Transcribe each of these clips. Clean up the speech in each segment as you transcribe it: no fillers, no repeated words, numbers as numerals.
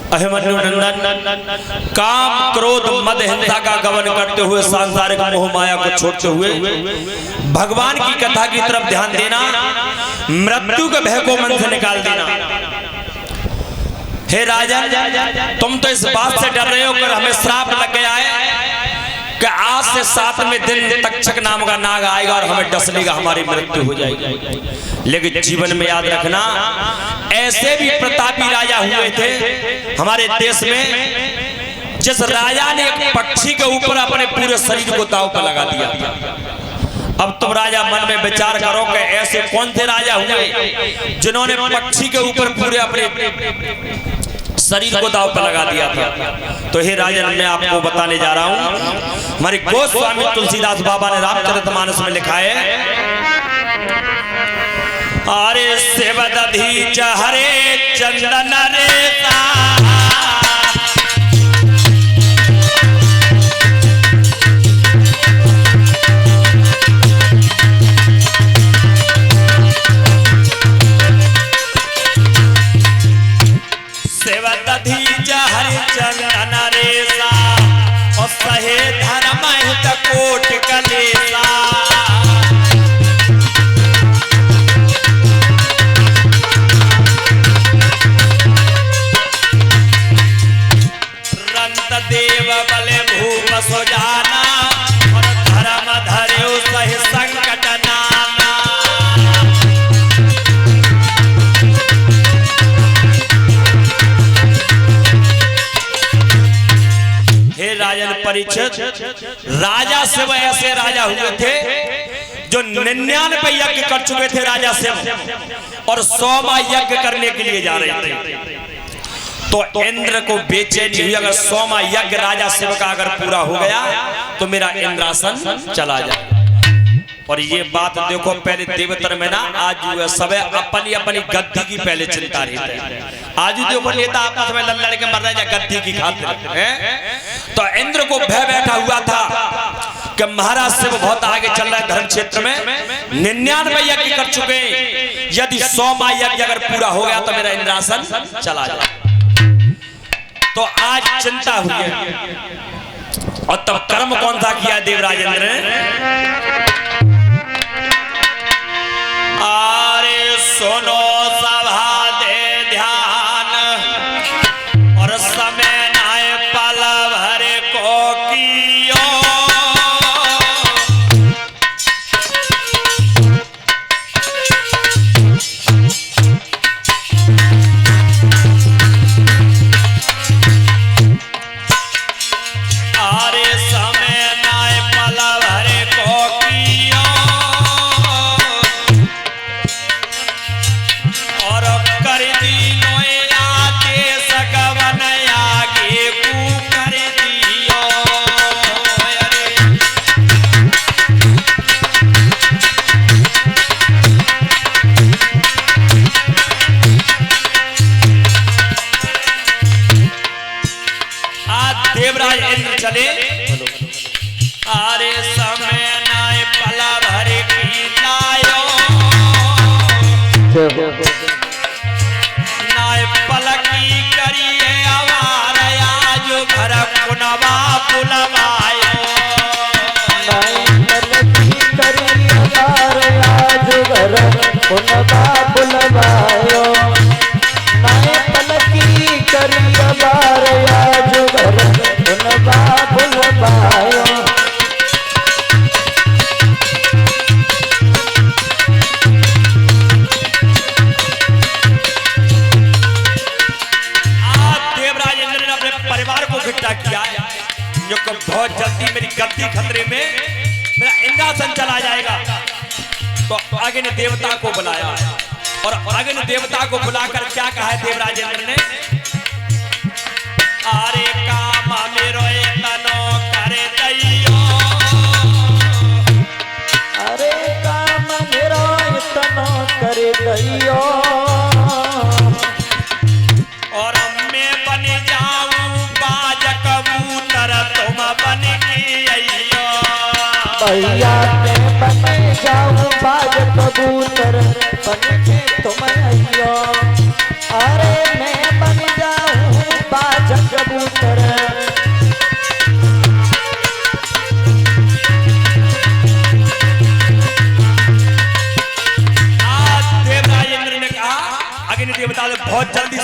अभिमन्यु नंदन काम क्रोध मद हिंसा का गमन करते हुए सांसारिक मोह माया को छोड़ते हुए भगवान की कथा की तरफ ध्यान देना, मृत्यु के भय को मन से निकाल देना। हे राजा, तुम तो इस बात से डर रहे हो कि हमें श्राप लग गया है कि आज से 7वें दिन तक्षक नाम का नाग आएगा और हमें डस लेगा, हमारी मृत्यु हो जाएगी। लेकिन जीवन में याद रखना, ऐसे भी प्रतापी राजा हुए थे हमारे देश में, जिस राजा ने एक पक्षी के ऊपर अपने पूरे शरीर को दांव पर लगा दिया। अब तुम राजा मन में विचार करो कि ऐसे कौन थे राजा हुए जिन्होंने पक्षी के ऊपर पूरे अपने शरीर को दांव पर लगा दिया था। तो हे राजन, मैं आपको बताने जा रहा हूं, हमारे गोस्वामी तुलसीदास बाबा ने रामचरितमानस में लिखा है, अरे सेवदधि चहरे चंदन रेता, चंदन रेसा और सहे धर्म हित कोट कलेसा। रंत देव बले भूप सुजाना और धर्म धरे सहि संकट नाना। हे राजन परीक्षित, राजा शिव ऐसे राजा हुए थे जो 99 यज्ञ कर चुके थे राजा शिव, और 100वां यज्ञ करने के लिए जा रहे थे। तो इंद्र को बेचैनी हुई, अगर 100वां यज्ञ राजा शिव का अगर पूरा हो गया तो मेरा इंद्रासन चला जाए। और ये बात देखो, पहले देवतर में ना आज सब अपनी अपनी गद्दी की पहले चिंता रहती है। आज देखो नेता आपस में लड़ के मर रहे हैं गद्दी की खातिर हैं। तो इंद्र को भय बैठा हुआ था कि महाराज शिव बहुत आगे चल रहा है धर्म क्षेत्र में, 99 यज्ञ कर चुके, यदि 100वां यज्ञ अगर पूरा हो गया तो मेरा इंद्रासन चला जाए। तो आज चिंता हुई है। और तब कर्म कौन सा किया देवराज इंद्र ने? अरे सुनो सभा दे ध्यान, और समय नाय पल भर को कियो, अरे समय नाय पल भर को कियो, देवराज इंद्र चले। अरे समय नाय पला भर की लायो, नाय पलकी करिए आवार आज भर कुनवा बुलवायो, नाय पलकी करिए आवार आज भर कुनवा बुलवायो, नाय पलकी करिए आवार आज भर कुनवा बुलवायो। परिवार को इकट्ठा किया है, जो बहुत जल्दी मेरी गद्दी खतरे में, मेरा इंद्रासन चला जाएगा। तो आगे ने देवता को बुलाया, और आगे ने देवता को बुलाकर क्या कहा है देवराज इंद्र ने? अरे काम मेरो तनो करे दैयो, अरे काम मेरो तनो करे दैयो, और मैं बन जाऊं बाज कबूतर तुम बन के अइयो, भैया मैं बन जाऊं बाज कबूतर बन के तुम अइयो, अरे मैं बन जाऊं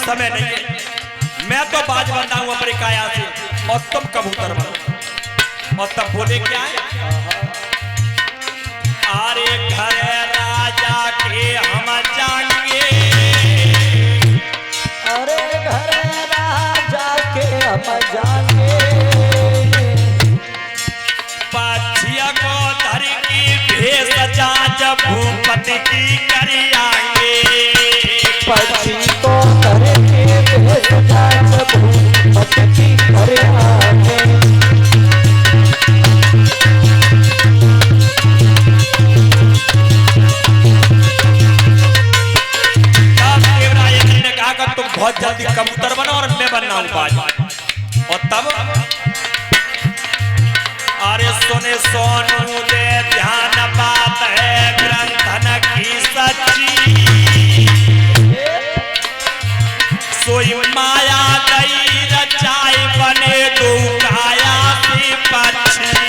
समय नहीं है। मैं तो बाज बनता हूँ अपनी काया से और तुम कबूतर बनो। और तब बोले क्या है, अरे घर राजा के हम जाएंगे, अरे घर राजा के हम जाएंगे, पछिया को धर की भेष जांच भूपति की करियाएंगे, पक्षी को धर के भेष जांच भूपति की करियाएंगे। तुम बहुत जल्दी कबूतर बनो और मैं बनना हूं बाज। और तब अरे सुने सोनू दे ध्यान बात है ग्रंथन की सच्ची, सोई माया दई रचाई बने दो काया से पक्षी,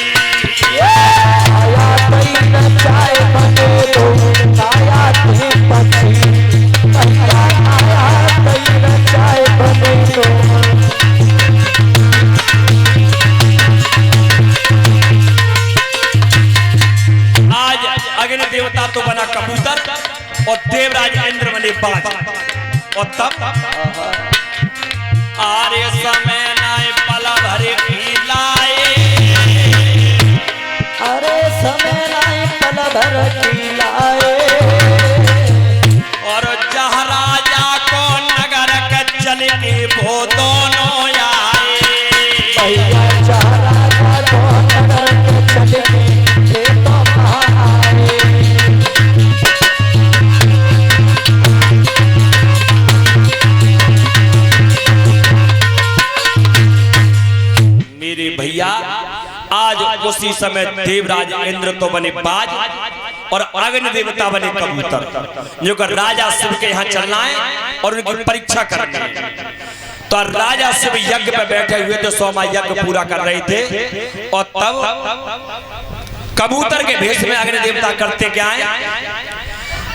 माया दई रचाई बने दो काया से पक्षी, आज अग्नि देवता तो बना कबूतर और देवराज इंद्र बने बाज। और तब आरे समय नाय पल भरे खिलाए, अरे समय नाय पल भर खिलाए, और जहाँ राजा को नगर के चले के वो दोनों आए, भैया जहाँ राजा को नगर के चले के तो आए। मेरे भैया आज उसी समय देवराज इंद्र तो बने बाज और अग्नि देवता बने कबूतर, जो कर राजा शिव के यहाँ चलना है और उनकी परीक्षा करनी है। तो राजा शिव यज्ञ पे बैठे हुए थे, 100वां यज्ञ पूरा कर रहे थे। और तब कबूतर के भेष में अग्नि देवता करते क्या है,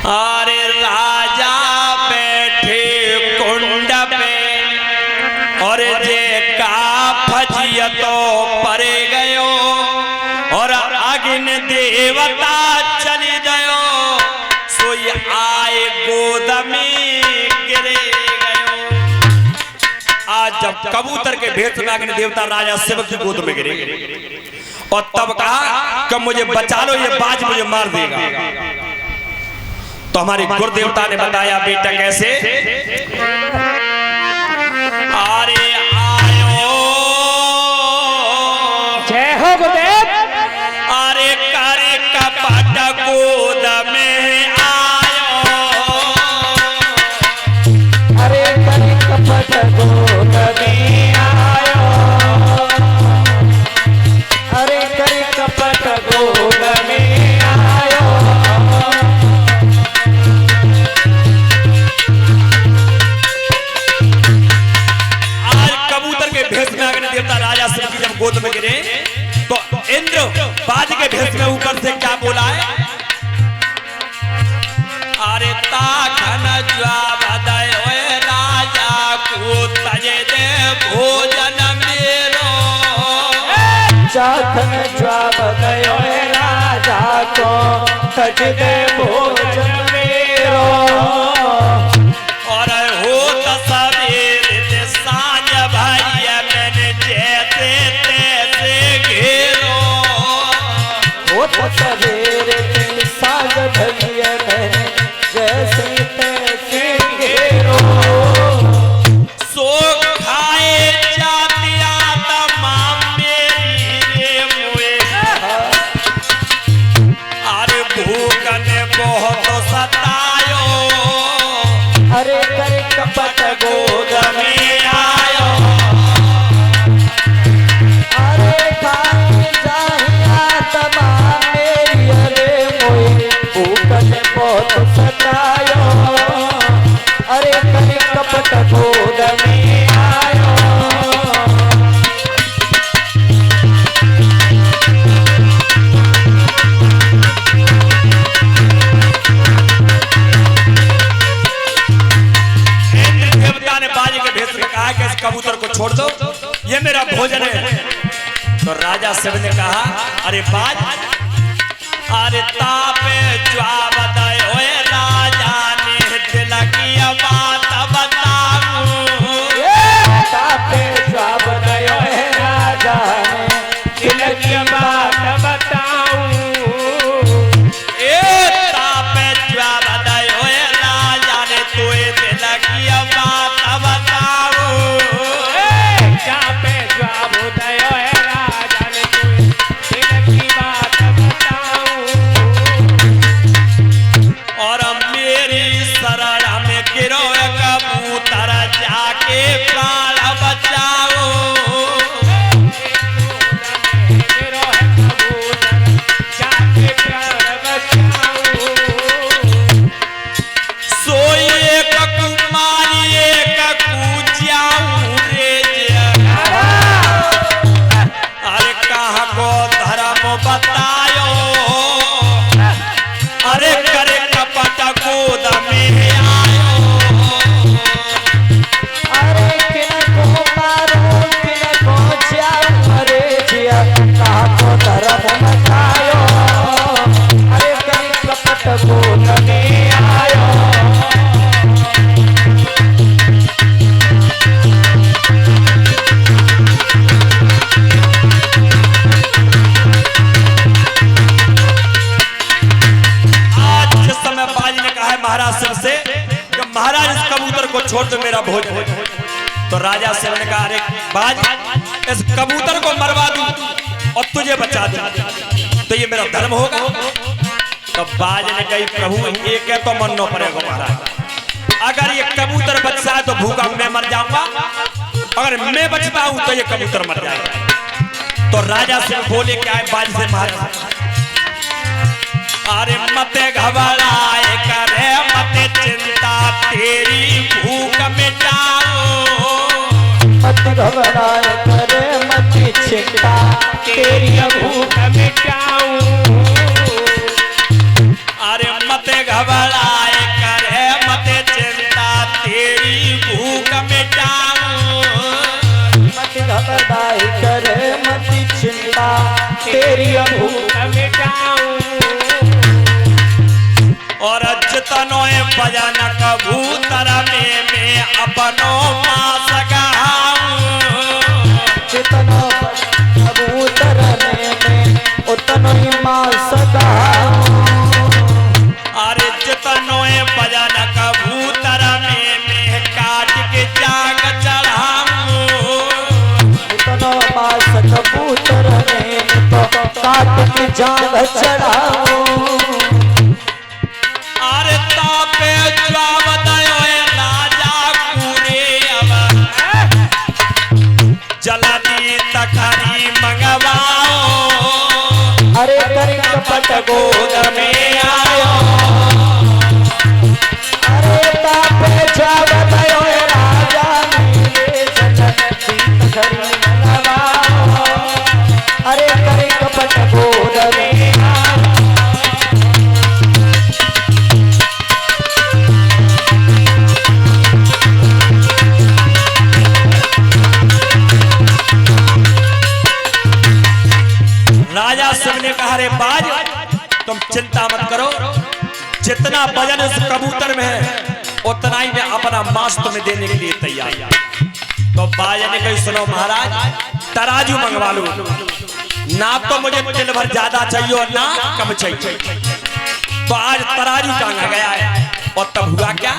अरे राजा बैठे कुंड पे और जे का फजिया तो परे गयो, और अग्नि देवता चली गयो, सोई आए गोद में गिरे गयो। आज जब कबूतर के भेष में अग्नि देवता राजा शिव की गोद में गिरे और तब कहा कि मुझे बचा लो, ये बाज मुझे मार देगा। तो हमारे गुरुदेवता ने बताया बेटा कैसे, अरे आयो जय हो गुरुदेव, अरे करे कपट गोद में आयो, अरे करे कपट गोद में आयो, अरे करे कपट गोद में आयो। भेष में अग्नि देवता राजा शिव की जब गोद में गिरे तो इंद्र बाज के भेष में ऊपर से क्या बोला है, अरे ताखन जवाब दे राजा को तजे दे भोजन मेरो, ताखन जवाब दे राजा को तजे दे भोजन मेरो, और हो सवेरे सांझ भैया मैंने जैसे तैसे घेरो, वो सवेरे सांझ भैया मैंने जैसे तैसे घेरो, सो खाए जातिया तमाम मेरी रे मुए, अरे भूख ने बहुत सतायो, कहा कि इस कबूतर को छोड़ दो, ये मेरा भोजन है। तो राजा शिव ने कहा अरे बाज, अरे तापे ज्वाब दय ओए राजा ने दिल की बात बताऊं, तापे ज्वाब दय ओए राजा ने दिल की बात बताऊं, ए तापे ज्वाब दय ओए राजा ने तुए दिल की बात बताऊं, तापे ज्वाब दय ओए राजा ने तुए दिल की बात बताऊं, और मेरी शरण में गिरो कबूतर जाके प्राण बचाओ, सोइए ककुमारिए ककूचाऊ रे अरे कहाँ को धर्म बतायो, अरे करे कपट गोद में आयो, अरे किनको मारो किनको जाओ रे जिया कहा को धर्म बतायो, अरे कहीं कपट को नहीं आयो, आज जिस समय बाज ने कहा है महाराज शिव से कि महाराज इस कबूतर को छोड़ दो मेरा भोजन है, तो राजा शिव ने कहा अरे बाज इस कबूतर को मरवा दूं और तुझे बचा दूं तो ये मेरा धर्म होगा। तो बाज ने कही प्रभु एक है तो मानना पड़ेगा महाराज, अगर ये कबूतर बच जाए तो भूखा मैं मर जाऊंगा, अगर मैं बच पाऊं तो ये कबूतर मर जाएगा। तो राजा शिव बोले क्या है बाज से महाराज, अरे मत घबराए करे मत चिंता तेरी भूख मिटाओ, मत घबराए करे मत चिंता तेरी भूख मिटाऊं, अरे मत घबराए करे मत चिंता तेरी भूख मिटाओ, मत घबराए करे मत चिंता तेरी भूख मिटाऊं, और जितनो भजन कबूतर में मैं अपनो मास गहाऊं, जितना कबूतर में उतना ही मांस गहाऊं, अरे जितनो भजन कबूतर में मैं काट के जाग चढ़ाऊं, उतना मांस कबूतर में तो काट के जाग चढ़ाऊं, अरे तापे ज्वाब दयो राजा पूरे अब जलादी तखारी मंगवाओ, अरे कर कपट गोद में आयो, अरे तापे ज्वाब दयो राजा ने जलादी तखारी मंगवाओ, अरे कर कपट गोद में आयो, राजा शिव ने कहा रे बाज तुम चिंता मत करो, जितना वजन इस कबूतर में है उतना ही मैं अपना मांस तुम्हें देने के लिए तैयार। तो बाज ने कही सुनो महाराज तराजू मंगवा लो, ना तो मुझे तिल भर ज्यादा चाहिए और ना कम चाहिए। तो आज तराजू टांगा गया है और तब हुआ क्या,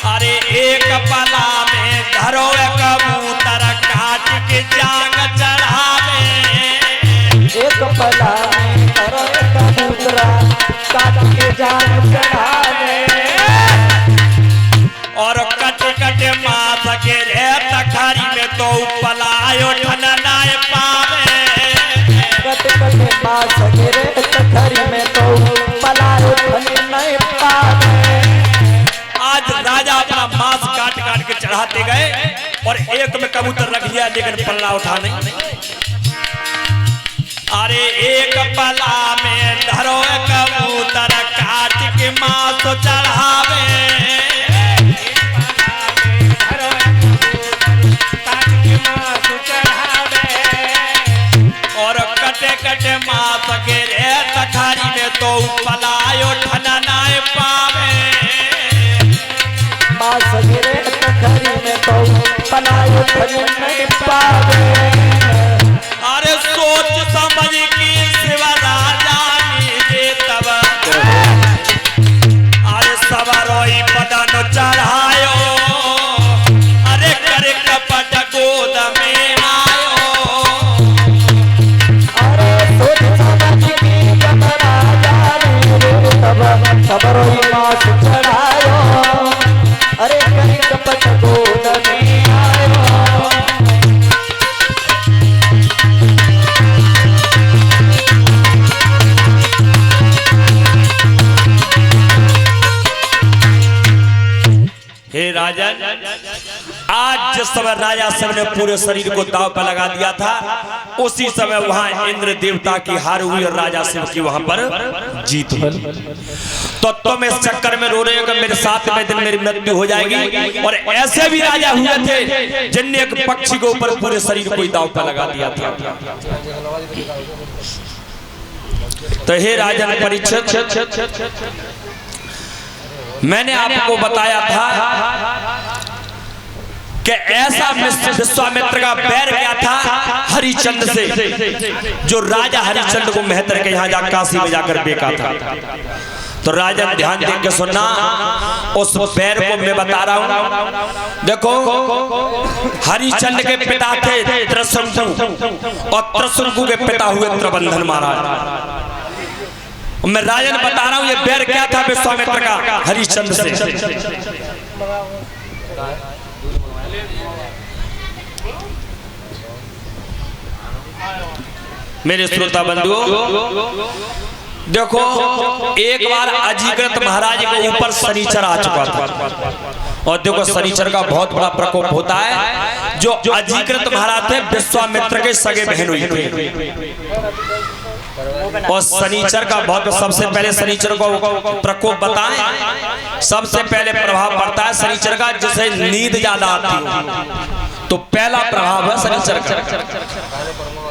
अरे एक पला में धरो कबूतर काट के जांग चढ़ावे, एक पला में धरो कबूतरा काट के जांग चढ़ावे, और कट कट मास के रे तखारी में तो पलायो ठन नाय पावे, कट कट मास के रे तखारी में तो पलायो ठन नाय पावे। आज राजा अपना मांस काट काट के चढ़ाते गए और एक में कबूतर रख दिया लेकिन पल्ला उठा नहीं। अरे एक पला में धरो कबूतर काट के मांस चढ़ावे, धरो में तो बनाए धन नहीं पावे। अरे सोच समझ की शिवा राजा ने तब अरे सवारोई बदन चढ़ायो अरे करे कपट गोद में आयो। अरे सोच समझ की जब राजा ने तब सवारोई मास चढ़ायो अरे करे कपट गोद में आयो। हे राजन, आज जिस समय राजा शिव ने पूरे शरीर को दांव पर लगा दिया था उसी समय वहां इंद्र देवता की हार हुई और राजा शिव की वहां पर जीत हुई। तो तुम इस चक्कर में रो रहे हो कि मेरे 7वें दिन मेरी मृत्यु हो जाएगी। और ऐसे भी राजा हुए थे जिनने एक पक्षी के ऊपर पूरे शरीर को दांव पर लगा दिया था। तो हे राजन परीक्षित, मैंने आपको बताया था कि ऐसा विश्वामित्र का बैर क्या था हरिचंद्र से, जो राजा हरिचंद्र को मेहतर के यहाँ जा काशी में जाकर बेचा था। तो राजा ध्यान देकर के सुनना, उस बैर को मैं बता रहा हूं। देखो हरिचंद्र के पिता थे त्रिशंकु और त्रिशंकु के पिता हुए त्रिबंधन महाराज। मैं राजन बता रहा हूं ये बैर क्या था विश्वामित्र का हरिश्चंद्र से। मेरे श्रोता बंधुओं, देखो एक बार अजीकृत महाराज के ऊपर शनिचर आ चुका था। और देखो शनिचर का बहुत बड़ा प्रकोप होता है। जो अजीकृत महाराज थे विश्वामित्र के सगे बहन हुई थी और शनिचर का बहुत, सबसे पहले शनिचर को प्रकोप बताएं। सबसे पहले प्रभाव पड़ता है शनिचर का जिसे नींद ज्यादा आती है, तो पहला प्रभाव है शनिचर का।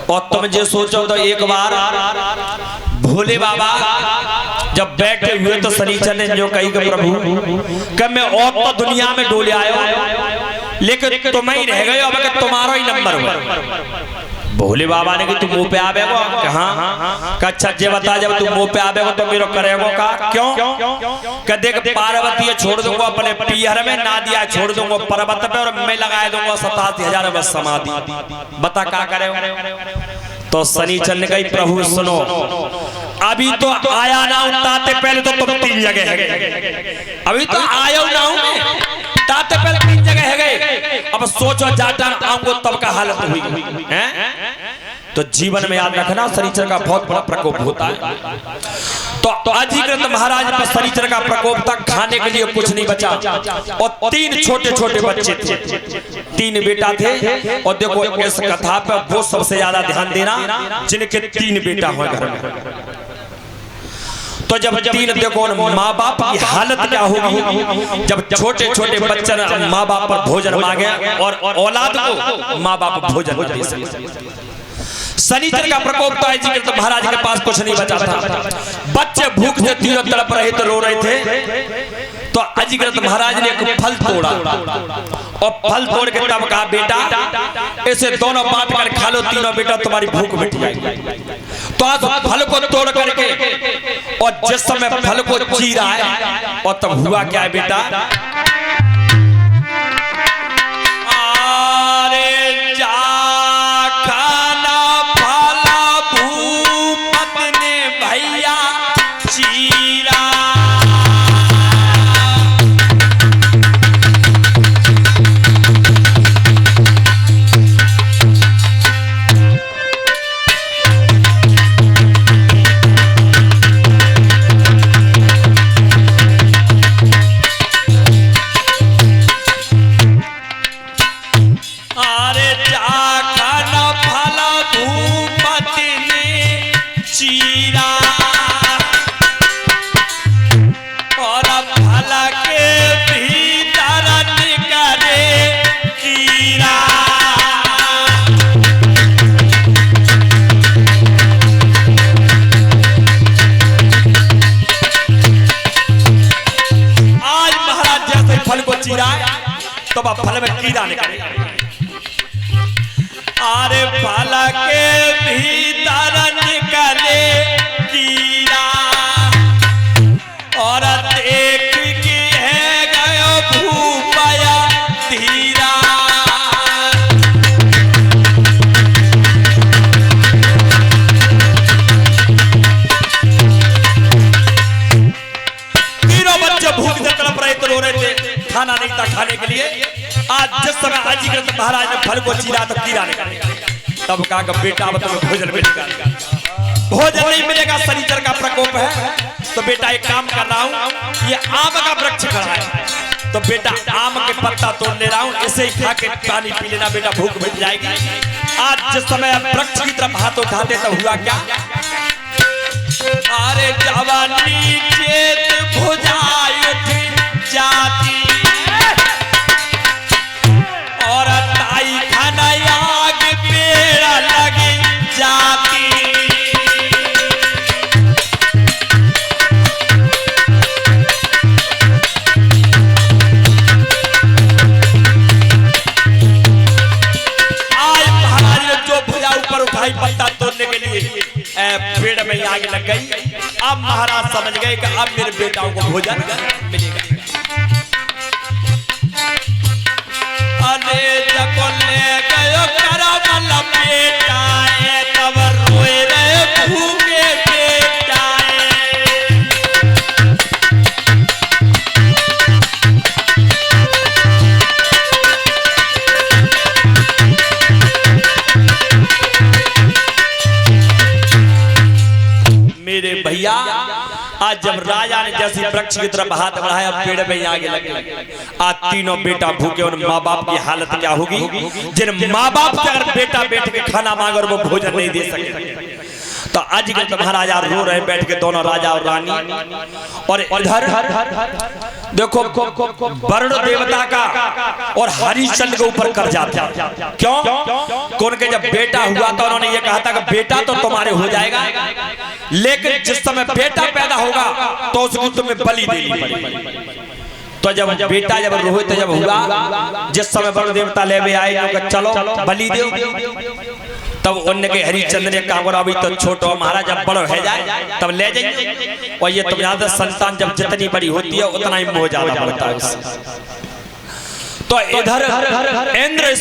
और तुम जो सोचो तो एक बार भोले बाबा जब बैठे हुए तो शनिचर ने जो कही कि प्रभु कि मैं और तो दुनिया में डोले आयो लेकिन तुम ही रह गए, अब तुम्हारा ही नंबर हुआ। भोले बाबा ने कि तू मुंह पे आवेगो? हाँ। अच्छा जे बता, जब तू मुंह पे आवेगो तो मेरे करेगो का? क्यों? कि देख पार्वती छोड़ दूंगा अपने पीहर में, नादिया छोड़ दूंगा पर्वत पे और मैं लगा दूंगा 87,000 बस समाधि। बता क्या करेगा? तो शनिचर ने कही प्रभु सुनो, अभी तो आया ना हूं ताते पहले तो तुम 3 जगह है। अभी तो आयो ना हूं ताते पहले 3 जगह है गए। अब सोचो जाटा आऊंगो तब का हालत हुई है। तो जीवन में याद रखना शनिचर का बहुत बड़ा प्रकोप होता है। तो अजीकृत महाराज पर शनिचर का प्रकोप तक खाने के लिए कुछ नहीं बचा और 3 छोटे छोटे बच्चे थे, 3 बेटा थे। और देखो इस कथा पर वो सबसे ज्यादा ध्यान देना जिनके 3 बेटा हुए घर में। तो जब 3 देखो माँ बाप की हालत क्या होगी जब छोटे छोटे बच्चे माँ बाप पर भोजन मांगे और औलाद को माँ बाप भोजन दे सके। शनिचर का प्रकोप तो अजीकृत महाराज के पास कुछ नहीं बचा था। बच्चे भूख से तीनों तड़प रहे थे, रो रहे थे। तो अजीकृत महाराज ने एक फल तोड़ा और फल तोड़ के तब कहा बेटा इसे दोनों बांट कर खा लो, तीनों बेटा तुम्हारी भूख मिट जाएगी। तो आज फल को तोड़ करके और जिस समय फल को चीरा है और तब हुआ क्या है बेटा? अरे जा खाना फला भूपत ने भैया चीरा। तो फल में कीड़ा निकले। अरे फल के भीतर निकले कीड़ा और देख के है गयो भूपाया धीरा। तीनों बच्चे भूख से तड़प रहे थे, रो रहे थे, खाना नहीं था खाने के लिए। आज जिस समय अजीकृत महाराज ने फल को चीरा तो कीड़ा निकल। तब कहा कि बेटा अब तुम्हें भोजन मिलेगा, भोजन नहीं मिलेगा, शनिचर का प्रकोप है। तो बेटा एक काम कर रहा हूँ, ये आम का वृक्ष खड़ा है तो बेटा आम के पत्ता तोड़ ले रहा हूँ, इसे ही खा के पानी पी लेना बेटा, भूख मिट जाएगी। आज जिस समय वृक्ष की तरफ हाथ उठाते तब हुआ क्या? अरे जवानी चेत भुजाई उठ जाती और ताई खाना आग पेड़ लगी जाती। आज महाराज ने जो भुजा ऊपर उठाई पत्ता तोड़ने के लिए पेड़ में आग लग गई। अब महाराज समझ गए कि अब मेरे बेटाओं को भोजन मिलेगा। अरे जब ले गयो करम लपेटाए तब रोए रे भूखे बेटाए। मेरे भैया आज जब राजा ने जैसी वृक्ष की तरफ हाथ बढ़ाया पेड़ में आगे लगे। आज तीनों बेटा भूखे, उन माँ बाप की हालत क्या होगी जिन माँ बाप से अगर बेटा बैठ के खाना मांगे और वो भोजन नहीं दे सके। तो आज के महाराजा रो रहे बैठ के, दोनों राजा और रानी। और इधर देखो वरुण देवता का और हरिश्चंद्र के ऊपर कर्जा था। क्यों? कौन के जब बेटा हुआ तो उन्होंने ये कहा था कि बेटा तो तुम्हारे हो जाएगा, लेकिन जिस समय बेटा पैदा होगा तो उसको तुम्हें बलि देनी पड़ेगी। तो जब बेटा जब रोहित जब हुआ, जिस समय वरुण देवता ले आए चलो बलि दो, तब उनने के हरिश्चंद्र ने कहा अभी तो छोटो, महाराज जब बड़ो है जाए तब ले जाइए। और ये तुम याद, संतान जब जितनी बड़ी होती है उतना ही मोह ज्यादा बढ़ता है। तो इधर इंद्र